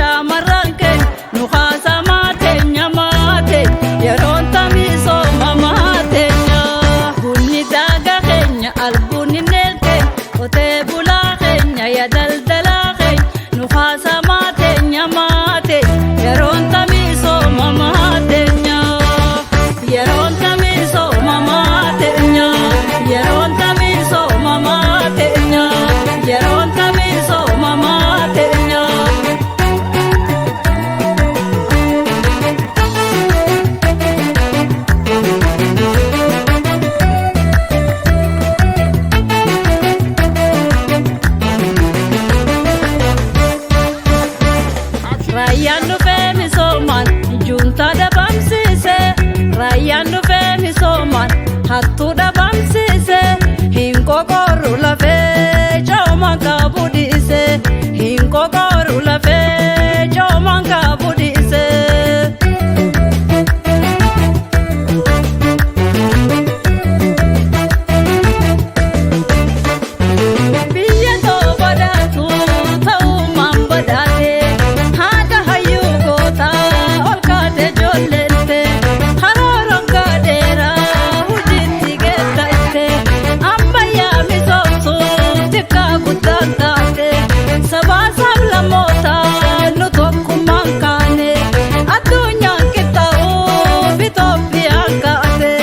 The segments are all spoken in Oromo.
shamarran keenya nu haasamaa teenya maate yeroon tamiisoo mamaa teenya bunni daagaa keenya albuunni neelke qotee bulaa keenya yaa daldalaa keenya nu haasamaa teenya maate yeroon tamiisoo mamaa teenya yeroon tamiisoo mamaa teenya yeroon tamiisoo mamaa teenya yeroon tamiisoo mamaa teenya. Raayyaan dhufee misoomaan juntaa dhabamsiise raayyaan dhufee misoomaan hattuu dhabamsiise hin qoqorru lafee cooman qabu dhiise hin qoqorru lafee cooman qabu dhiise. Biyya too badhaatu ta'uumaan badhaate haadha hayyuu gootaa ol kaate ijoolleette harooroon gaadeeraa hojiitti geessite ammayyaa misoomsuuf xiqqaa guddaan taate sabaa sablammootaa nu tokkummaan kaane addunyaan qixxaa'uuf Itoophiyaan kaate.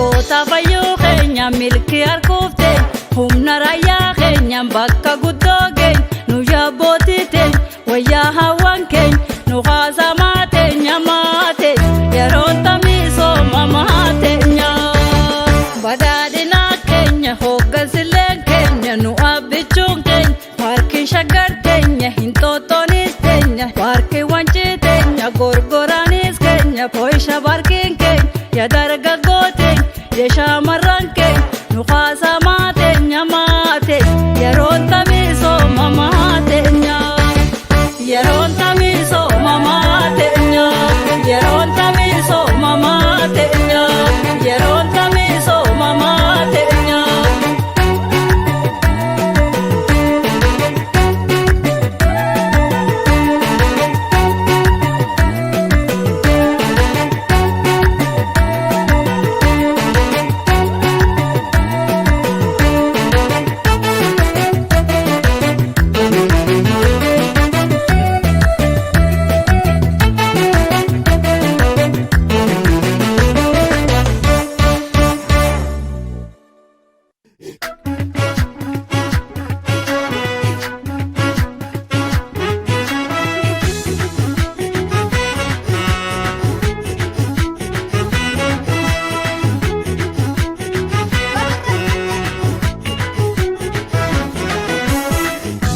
Goota fayyuu keenya milkii harkuufte humna raayyaa keenyaan bakka guddoo keenya nu yaabootii teenya wayyaa hawwan keenya nu haasamaa teenya maate yeroon tamiisoo mamaa teenya badhaadhinaa keenya hooggansileen keenya nu abbichuun keenya paarkiin shaggar teenya hinxooxxoonis teenya paarkii wancii teenya gorgoraanis keenya pooyisha paarkiin keenya yaa dargaggoo teenya yaa shamarran keenya nu haasamaa teenya maate yeroon tamiisoo mamaa teenya yeroon tamiisoo mamaa teenya yeroon tamiisoo mamaa teenya yeroon tamiisoo mamaa teenya.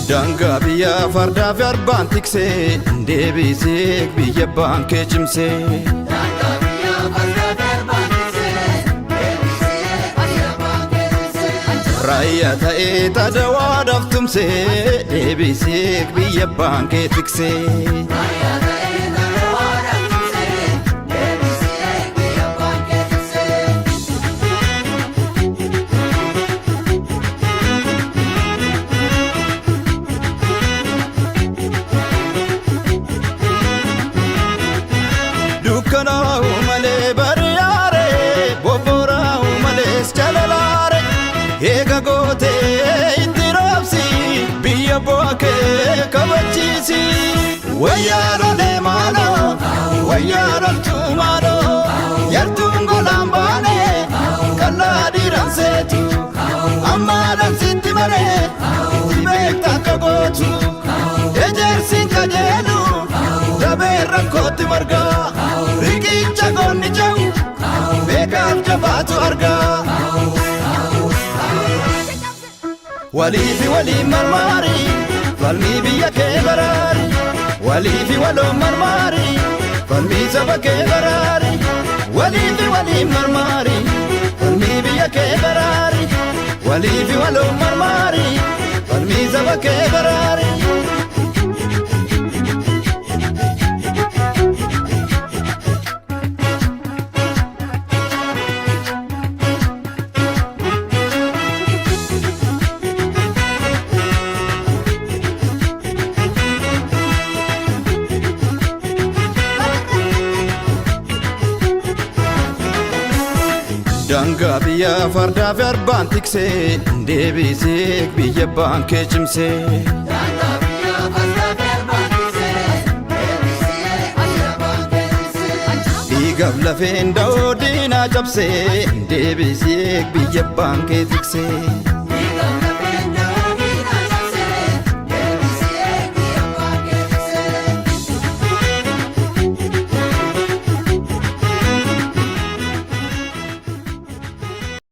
Daangaa biyya fardaa fi arbaan tiksee deebisee biyya baankee cimsee. Raayyaa ta'ee tadawaadhaaf tumsee deebisee biyya baankee tiksee. Dukkanaa'u malee bari'aare bobboraa'u malees jalalaare eega gootee itti roobsi biyya bu'a kee kabachiisi. Wayyaa lolee maaloo wayyaa loltuu maaloo yartuun golaan baane kallaa dhiiran seetu ammaadhaan sitti maree itti beekta akka gootu ejersiin kajeelu dabeen rakkootti margaa riqicha goonni jahu beekaaf jabaatu argaa. Waliifi waliin marmaari falmii biyya kee baraari waliifi waloon marmaari falmii saba kee baraari waliifi waliin marmaari falmii biyya kee baraari waliifi waloon marmaari falmii saba kee baraari. fardaaf arbaan tiksee deebisee biyya abbaan kee cimsee. Dhiigaf lafeen da'oo diinaa cabsee deebisee biyya abbaan kee tiksee.